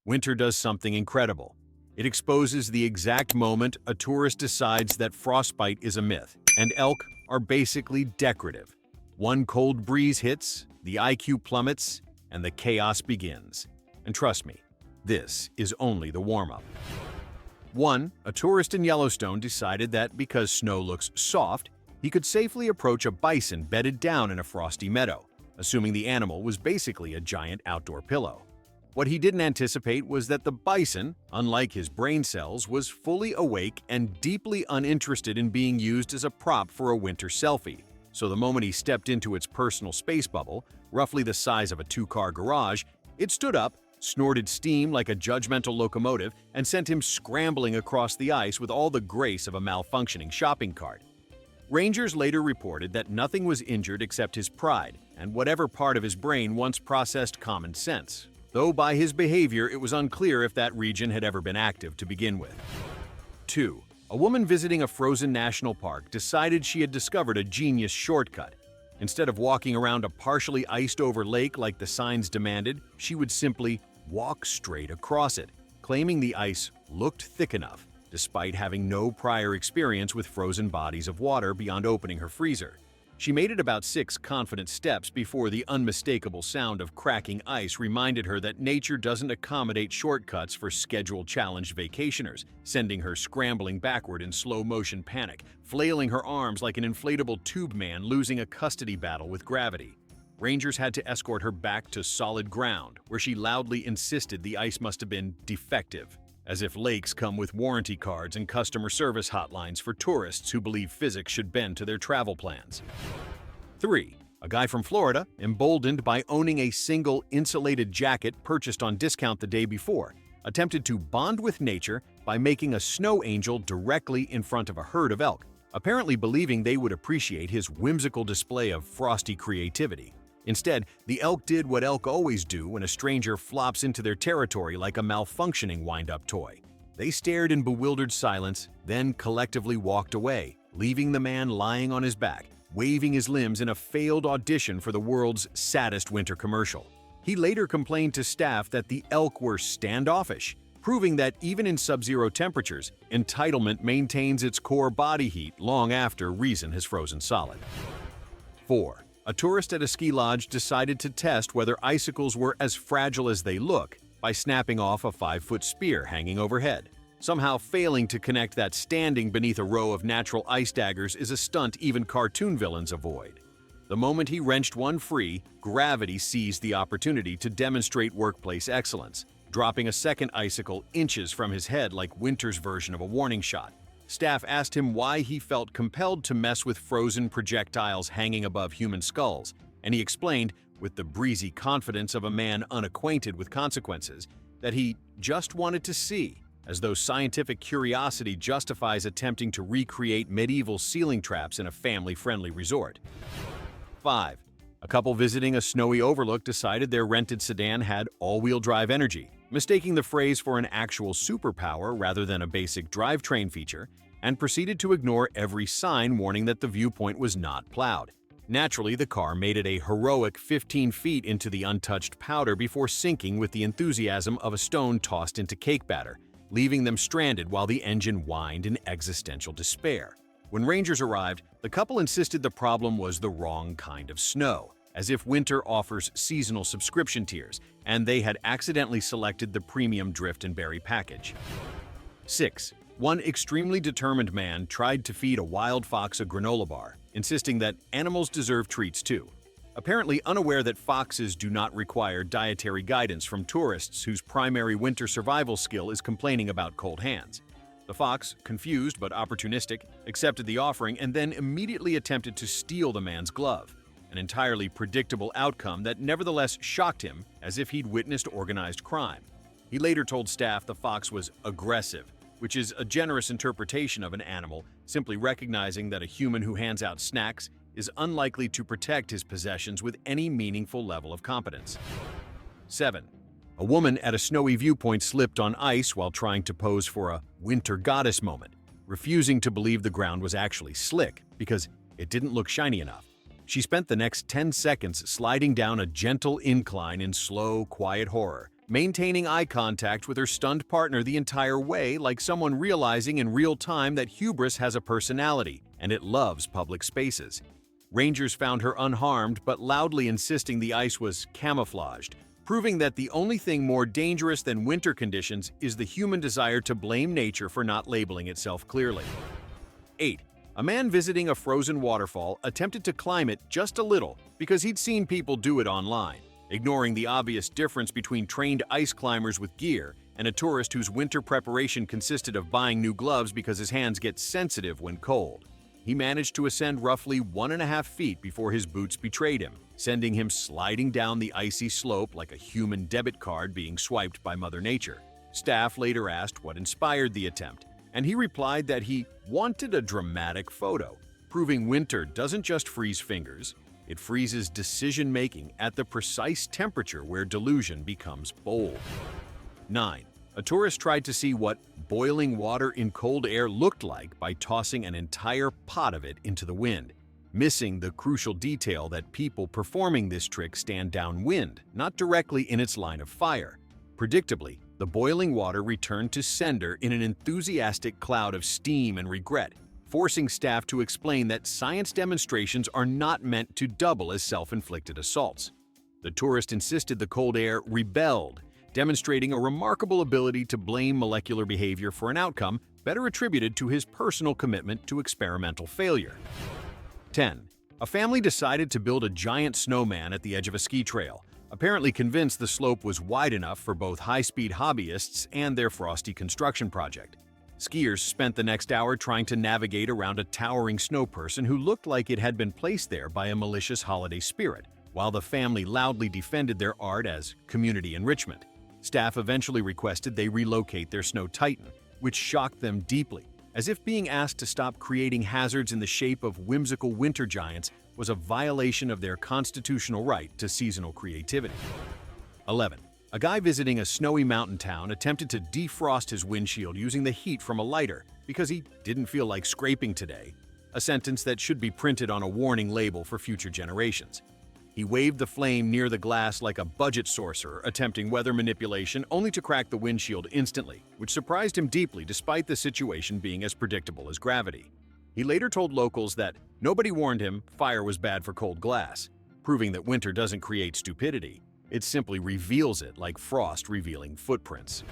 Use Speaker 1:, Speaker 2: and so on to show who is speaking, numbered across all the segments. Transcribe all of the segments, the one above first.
Speaker 1: winter does something incredible. It exposes the exact moment a tourist decides that frostbite is a myth, and elk are basically decorative. One cold breeze hits, the IQ plummets, and the chaos begins. And trust me, this is only the warm-up. 1. A tourist in Yellowstone decided that because snow looks soft, he could safely approach a bison bedded down in a frosty meadow, assuming the animal was basically a giant outdoor pillow. What he didn't anticipate was that the bison, unlike his brain cells, was fully awake and deeply uninterested in being used as a prop for a winter selfie. So the moment he stepped into its personal space bubble, roughly the size of a two-car garage, it stood up, snorted steam like a judgmental locomotive, and sent him scrambling across the ice with all the grace of a malfunctioning shopping cart. Rangers later reported that nothing was injured except his pride and whatever part of his brain once processed common sense, though by his behavior it was unclear if that region had ever been active to begin with. 2. A woman visiting a frozen national park decided she had discovered a genius shortcut. Instead of walking around a partially iced-over lake like the signs demanded, she would simply walk straight across it, claiming the ice looked thick enough, despite having no prior experience with frozen bodies of water beyond opening her freezer. She made it about 6 confident steps before the unmistakable sound of cracking ice reminded her that nature doesn't accommodate shortcuts for schedule-challenged vacationers, sending her scrambling backward in slow-motion panic, flailing her arms like an inflatable tube man losing a custody battle with gravity. Rangers had to escort her back to solid ground, where she loudly insisted the ice must have been defective, as if lakes come with warranty cards and customer service hotlines for tourists who believe physics should bend to their travel plans. 3. A guy from Florida, emboldened by owning a single insulated jacket purchased on discount the day before, attempted to bond with nature by making a snow angel directly in front of a herd of elk, apparently believing they would appreciate his whimsical display of frosty creativity. Instead, the elk did what elk always do when a stranger flops into their territory like a malfunctioning wind-up toy. They stared in bewildered silence, then collectively walked away, leaving the man lying on his back, waving his limbs in a failed audition for the world's saddest winter commercial. He later complained to staff that the elk were standoffish, proving that even in sub-zero temperatures, entitlement maintains its core body heat long after reason has frozen solid. 4. A tourist at a ski lodge decided to test whether icicles were as fragile as they look by snapping off a 5-foot spear hanging overhead. Somehow failing to connect that standing beneath a row of natural ice daggers is a stunt even cartoon villains avoid. The moment he wrenched one free, gravity seized the opportunity to demonstrate workplace excellence, dropping a second icicle inches from his head like Winter's version of a warning shot. Staff asked him why he felt compelled to mess with frozen projectiles hanging above human skulls, and he explained, with the breezy confidence of a man unacquainted with consequences, that he just wanted to see, as though scientific curiosity justifies attempting to recreate medieval ceiling traps in a family-friendly resort. 5. A couple visiting a snowy overlook decided their rented sedan had all-wheel drive energy, mistaking the phrase for an actual superpower rather than a basic drivetrain feature, and proceeded to ignore every sign warning that the viewpoint was not plowed. Naturally, the car made it a heroic 15 feet into the untouched powder before sinking with the enthusiasm of a stone tossed into cake batter, leaving them stranded while the engine whined in existential despair. When Rangers arrived, the couple insisted the problem was the wrong kind of snow, as if winter offers seasonal subscription tiers, and they had accidentally selected the premium drift and berry package. 6. One extremely determined man tried to feed a wild fox a granola bar, insisting that animals deserve treats too. Apparently unaware that foxes do not require dietary guidance from tourists whose primary winter survival skill is complaining about cold hands. The fox, confused but opportunistic, accepted the offering and then immediately attempted to steal the man's glove, an entirely predictable outcome that nevertheless shocked him as if he'd witnessed organized crime. He later told staff the fox was aggressive, which is a generous interpretation of an animal, simply recognizing that a human who hands out snacks is unlikely to protect his possessions with any meaningful level of competence. 7. A woman at a snowy viewpoint slipped on ice while trying to pose for a winter goddess moment, refusing to believe the ground was actually slick because it didn't look shiny enough. She spent the next 10 seconds sliding down a gentle incline in slow, quiet horror, maintaining eye contact with her stunned partner the entire way, like someone realizing in real time that hubris has a personality and it loves public spaces. Rangers found her unharmed but loudly insisting the ice was camouflaged, proving that the only thing more dangerous than winter conditions is the human desire to blame nature for not labeling itself clearly. 8. A man visiting a frozen waterfall attempted to climb it just a little because he'd seen people do it online, ignoring the obvious difference between trained ice climbers with gear and a tourist whose winter preparation consisted of buying new gloves because his hands get sensitive when cold. He managed to ascend roughly 1.5 feet before his boots betrayed him, sending him sliding down the icy slope like a human debit card being swiped by Mother Nature. Staff later asked what inspired the attempt, and he replied that he wanted a dramatic photo, proving winter doesn't just freeze fingers, it freezes decision-making at the precise temperature where delusion becomes bold. 9. A tourist tried to see what boiling water in cold air looked like by tossing an entire pot of it into the wind, missing the crucial detail that people performing this trick stand downwind, not directly in its line of fire. Predictably, the boiling water returned to sender in an enthusiastic cloud of steam and regret, forcing staff to explain that science demonstrations are not meant to double as self-inflicted assaults. The tourist insisted the cold air rebelled, demonstrating a remarkable ability to blame molecular behavior for an outcome better attributed to his personal commitment to experimental failure. 10. A family decided to build a giant snowman at the edge of a ski trail, apparently convinced the slope was wide enough for both high-speed hobbyists and their frosty construction project. Skiers spent the next hour trying to navigate around a towering snow person who looked like it had been placed there by a malicious holiday spirit, while the family loudly defended their art as community enrichment. Staff eventually requested they relocate their snow titan, which shocked them deeply, as if being asked to stop creating hazards in the shape of whimsical winter giants was a violation of their constitutional right to seasonal creativity. 11. A guy visiting a snowy mountain town attempted to defrost his windshield using the heat from a lighter because he didn't feel like scraping today, a sentence that should be printed on a warning label for future generations. He waved the flame near the glass like a budget sorcerer attempting weather manipulation only to crack the windshield instantly, which surprised him deeply despite the situation being as predictable as gravity. He later told locals that nobody warned him fire was bad for cold glass, proving that winter doesn't create stupidity, it simply reveals it like frost revealing footprints.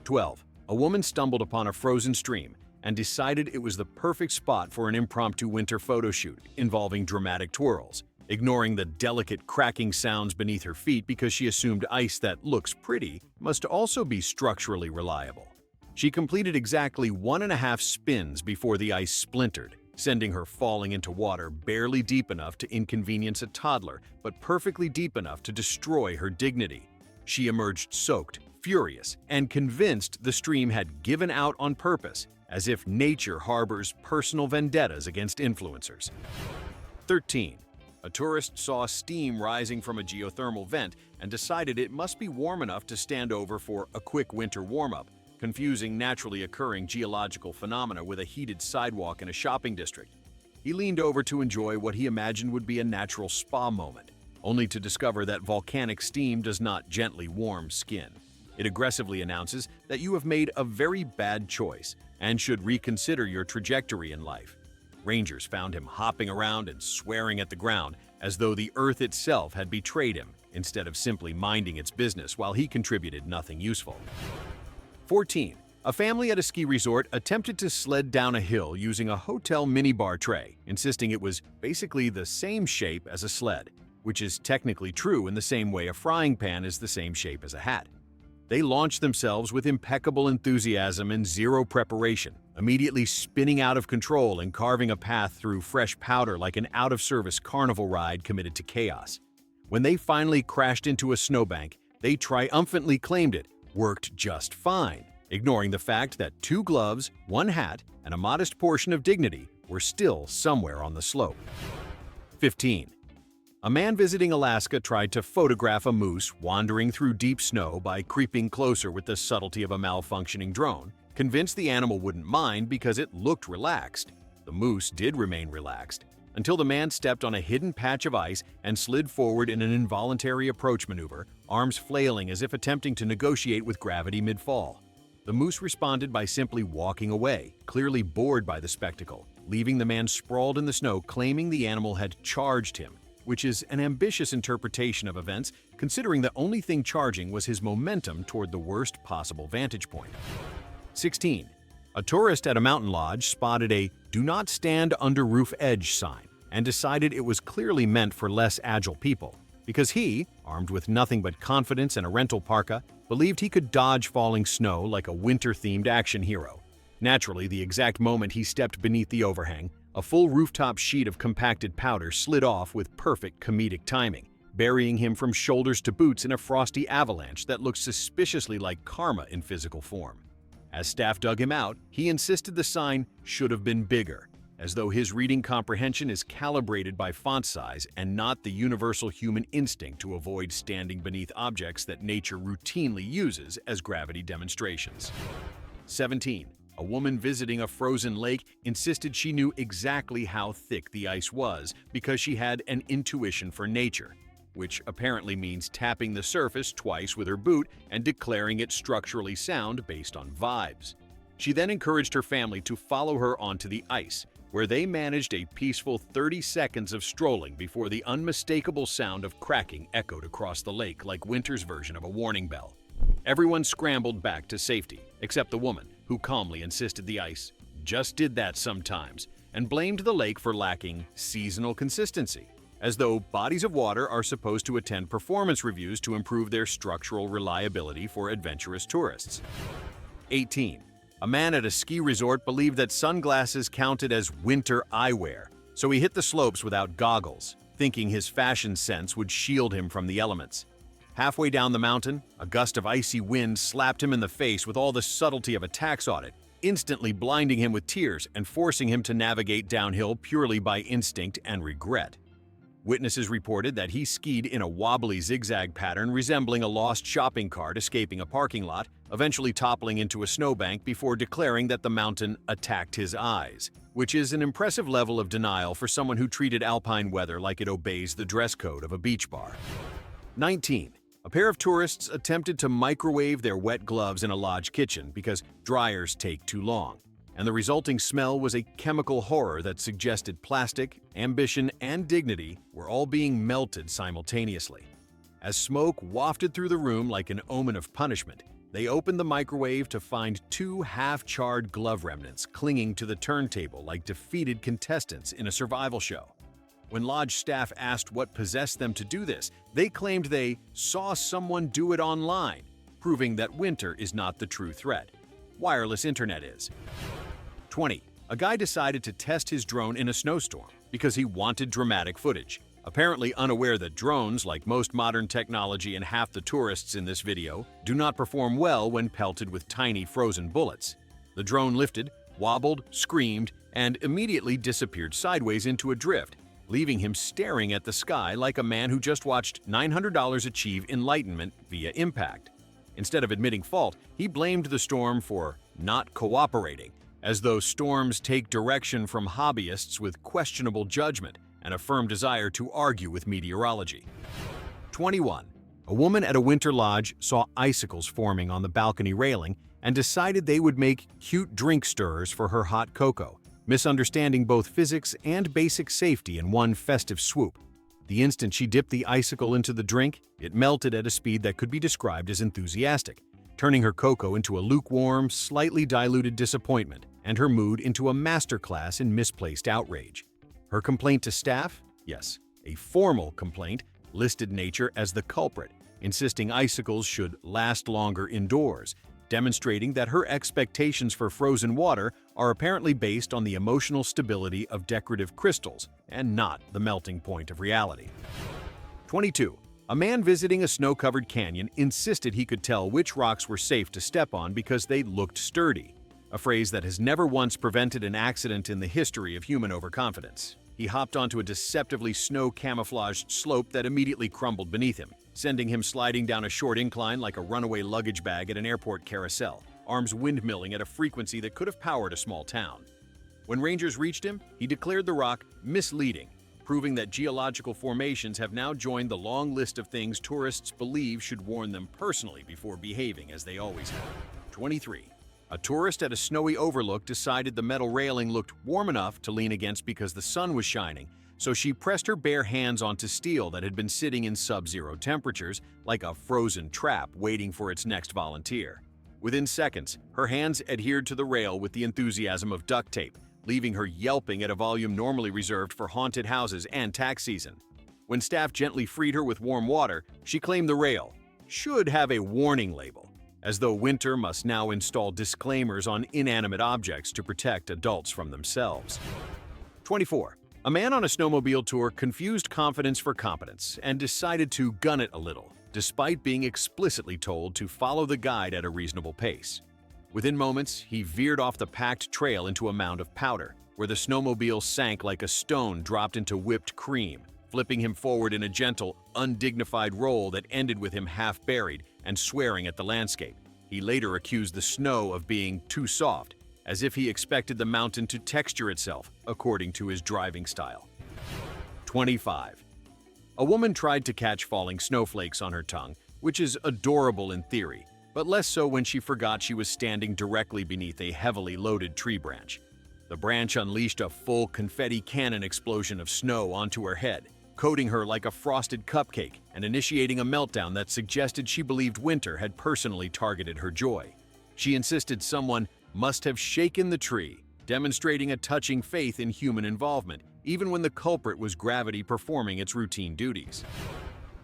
Speaker 1: 12. A woman stumbled upon a frozen stream and decided it was the perfect spot for an impromptu winter photo shoot involving dramatic twirls, ignoring the delicate cracking sounds beneath her feet because she assumed ice that looks pretty must also be structurally reliable. She completed exactly 1.5 spins before the ice splintered, sending her falling into water barely deep enough to inconvenience a toddler, but perfectly deep enough to destroy her dignity. She emerged soaked, furious, and convinced the stream had given out on purpose, as if nature harbors personal vendettas against influencers. 13. A tourist saw steam rising from a geothermal vent and decided it must be warm enough to stand over for a quick winter warm-up, confusing naturally occurring geological phenomena with a heated sidewalk in a shopping district. He leaned over to enjoy what he imagined would be a natural spa moment, only to discover that volcanic steam does not gently warm skin. It aggressively announces that you have made a very bad choice and should reconsider your trajectory in life. Rangers found him hopping around and swearing at the ground as though the earth itself had betrayed him instead of simply minding its business while he contributed nothing useful. 14. A family at a ski resort attempted to sled down a hill using a hotel minibar tray, insisting it was basically the same shape as a sled, which is technically true in the same way a frying pan is the same shape as a hat. They launched themselves with impeccable enthusiasm and zero preparation, immediately spinning out of control and carving a path through fresh powder like an out-of-service carnival ride committed to chaos. When they finally crashed into a snowbank, they triumphantly claimed it worked just fine, ignoring the fact that 2 gloves, 1 hat, and a modest portion of dignity were still somewhere on the slope. 15. A man visiting Alaska tried to photograph a moose wandering through deep snow by creeping closer with the subtlety of a malfunctioning drone, convinced the animal wouldn't mind because it looked relaxed. The moose did remain relaxed, until the man stepped on a hidden patch of ice and slid forward in an involuntary approach maneuver, arms flailing as if attempting to negotiate with gravity mid-fall. The moose responded by simply walking away, clearly bored by the spectacle, leaving the man sprawled in the snow, claiming the animal had charged him, which is an ambitious interpretation of events considering the only thing charging was his momentum toward the worst possible vantage point. 16. A tourist at a mountain lodge spotted a "Do not stand under roof edge" sign and decided it was clearly meant for less agile people, because he, armed with nothing but confidence and a rental parka, believed he could dodge falling snow like a winter-themed action hero. Naturally, the exact moment he stepped beneath the overhang, a full rooftop sheet of compacted powder slid off with perfect comedic timing, burying him from shoulders to boots in a frosty avalanche that looked suspiciously like karma in physical form. As staff dug him out, he insisted the sign should have been bigger, as though his reading comprehension is calibrated by font size and not the universal human instinct to avoid standing beneath objects that nature routinely uses as gravity demonstrations. 17. A woman visiting a frozen lake insisted she knew exactly how thick the ice was because she had an intuition for nature, which apparently means tapping the surface twice with her boot and declaring it structurally sound based on vibes. She then encouraged her family to follow her onto the ice, where they managed a peaceful 30 seconds of strolling before the unmistakable sound of cracking echoed across the lake like winter's version of a warning bell. Everyone scrambled back to safety, except the woman, who calmly insisted the ice just did that sometimes and blamed the lake for lacking seasonal consistency, as though bodies of water are supposed to attend performance reviews to improve their structural reliability for adventurous tourists. 18. A man at a ski resort believed that sunglasses counted as winter eyewear, so he hit the slopes without goggles, thinking his fashion sense would shield him from the elements. Halfway down the mountain, a gust of icy wind slapped him in the face with all the subtlety of a tax audit, instantly blinding him with tears and forcing him to navigate downhill purely by instinct and regret. Witnesses reported that he skied in a wobbly zigzag pattern resembling a lost shopping cart escaping a parking lot, eventually toppling into a snowbank before declaring that the mountain attacked his eyes, which is an impressive level of denial for someone who treated alpine weather like it obeys the dress code of a beach bar. 19. A pair of tourists attempted to microwave their wet gloves in a lodge kitchen because dryers take too long, and the resulting smell was a chemical horror that suggested plastic, ambition, and dignity were all being melted simultaneously. As smoke wafted through the room like an omen of punishment, they opened the microwave to find 2 half-charred glove remnants clinging to the turntable like defeated contestants in a survival show. When lodge staff asked what possessed them to do this, they claimed they saw someone do it online, proving that winter is not the true threat. Wireless internet is. 20. A guy decided to test his drone in a snowstorm because he wanted dramatic footage, apparently unaware that drones, like most modern technology and half the tourists in this video, do not perform well when pelted with tiny frozen bullets. The drone lifted, wobbled, screamed, and immediately disappeared sideways into a drift, leaving him staring at the sky like a man who just watched $900 achieve enlightenment via impact. Instead of admitting fault, he blamed the storm for not cooperating, as though storms take direction from hobbyists with questionable judgment and a firm desire to argue with meteorology. 21. A woman at a winter lodge saw icicles forming on the balcony railing and decided they would make cute drink stirrers for her hot cocoa, misunderstanding both physics and basic safety in one festive swoop. The instant she dipped the icicle into the drink, it melted at a speed that could be described as enthusiastic, turning her cocoa into a lukewarm, slightly diluted disappointment and her mood into a masterclass in misplaced outrage. Her complaint to staff, yes, a formal complaint, listed nature as the culprit, insisting icicles should last longer indoors, demonstrating that her expectations for frozen water are apparently based on the emotional stability of decorative crystals and not the melting point of reality. 22. A man visiting a snow-covered canyon insisted he could tell which rocks were safe to step on because they looked sturdy, a phrase that has never once prevented an accident in the history of human overconfidence. He hopped onto a deceptively snow-camouflaged slope that immediately crumbled beneath him, sending him sliding down a short incline like a runaway luggage bag at an airport carousel, arms windmilling at a frequency that could have powered a small town. When rangers reached him, he declared the rock misleading, proving that geological formations have now joined the long list of things tourists believe should warn them personally before behaving as they always have. 23. A tourist at a snowy overlook decided the metal railing looked warm enough to lean against because the sun was shining, so she pressed her bare hands onto steel that had been sitting in sub-zero temperatures like a frozen trap waiting for its next volunteer. Within seconds, her hands adhered to the rail with the enthusiasm of duct tape, leaving her yelping at a volume normally reserved for haunted houses and tax season. When staff gently freed her with warm water, she claimed the rail should have a warning label, as though winter must now install disclaimers on inanimate objects to protect adults from themselves. 24. A man on a snowmobile tour confused confidence for competence and decided to gun it a little, despite being explicitly told to follow the guide at a reasonable pace. Within moments, he veered off the packed trail into a mound of powder, where the snowmobile sank like a stone dropped into whipped cream, flipping him forward in a gentle, undignified roll that ended with him half-buried and swearing at the landscape. He later accused the snow of being too soft, as if he expected the mountain to texture itself according to his driving style. 25. A woman tried to catch falling snowflakes on her tongue, which is adorable in theory, but less so when she forgot she was standing directly beneath a heavily loaded tree branch. The branch unleashed a full confetti cannon explosion of snow onto her head, coating her like a frosted cupcake and initiating a meltdown that suggested she believed winter had personally targeted her joy. She insisted someone must have shaken the tree, demonstrating a touching faith in human involvement, even when the culprit was gravity performing its routine duties.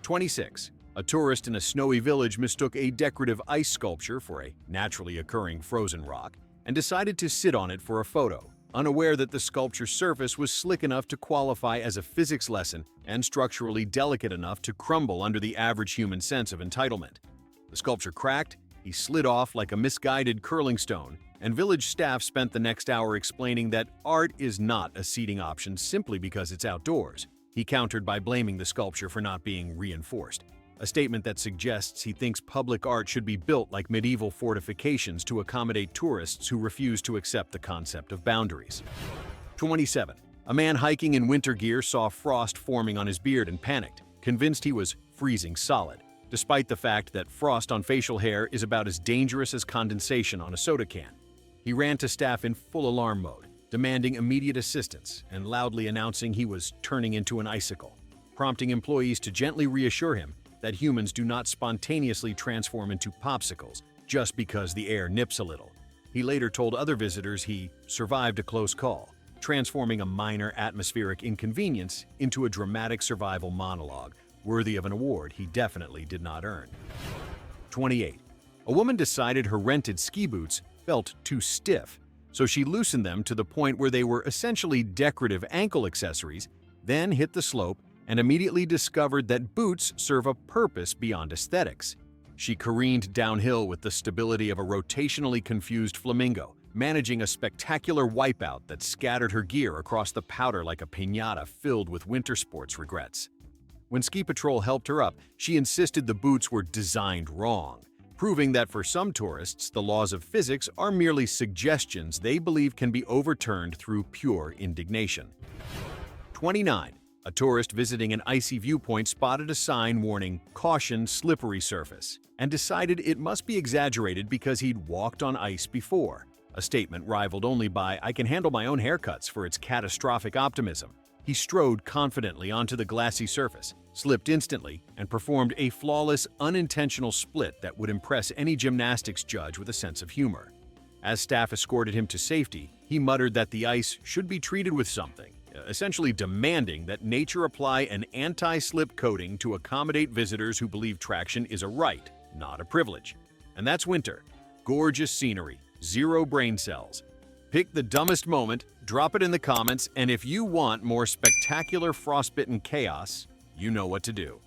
Speaker 1: 26. A tourist in a snowy village mistook a decorative ice sculpture for a naturally occurring frozen rock and decided to sit on it for a photo, unaware that the sculpture's surface was slick enough to qualify as a physics lesson and structurally delicate enough to crumble under the average human sense of entitlement. The sculpture cracked, he slid off like a misguided curling stone, and village staff spent the next hour explaining that art is not a seating option simply because it's outdoors. He countered by blaming the sculpture for not being reinforced, a statement that suggests he thinks public art should be built like medieval fortifications to accommodate tourists who refuse to accept the concept of boundaries. 27. A man hiking in winter gear saw frost forming on his beard and panicked, convinced he was freezing solid, despite the fact that frost on facial hair is about as dangerous as condensation on a soda can. He ran to staff in full alarm mode, demanding immediate assistance and loudly announcing he was turning into an icicle, prompting employees to gently reassure him that humans do not spontaneously transform into popsicles just because the air nips a little. He later told other visitors he survived a close call, transforming a minor atmospheric inconvenience into a dramatic survival monologue worthy of an award he definitely did not earn. 28. A woman decided her rented ski boots felt too stiff, so she loosened them to the point where they were essentially decorative ankle accessories, then hit the slope and immediately discovered that boots serve a purpose beyond aesthetics. She careened downhill with the stability of a rotationally confused flamingo, managing a spectacular wipeout that scattered her gear across the powder like a piñata filled with winter sports regrets. When Ski Patrol helped her up, she insisted the boots were designed wrong, proving that for some tourists, the laws of physics are merely suggestions they believe can be overturned through pure indignation. 29. A tourist visiting an icy viewpoint spotted a sign warning "Caution, slippery surface," and decided it must be exaggerated because he'd walked on ice before, a statement rivaled only by "I can handle my own haircuts" for its catastrophic optimism. He strode confidently onto the glassy surface, slipped instantly, and performed a flawless, unintentional split that would impress any gymnastics judge with a sense of humor. As staff escorted him to safety, he muttered that the ice should be treated with something, essentially demanding that nature apply an anti-slip coating to accommodate visitors who believe traction is a right, not a privilege. And that's winter. Gorgeous scenery, zero brain cells. Pick the dumbest moment, drop it in the comments, and if you want more spectacular frostbitten chaos, you know what to do.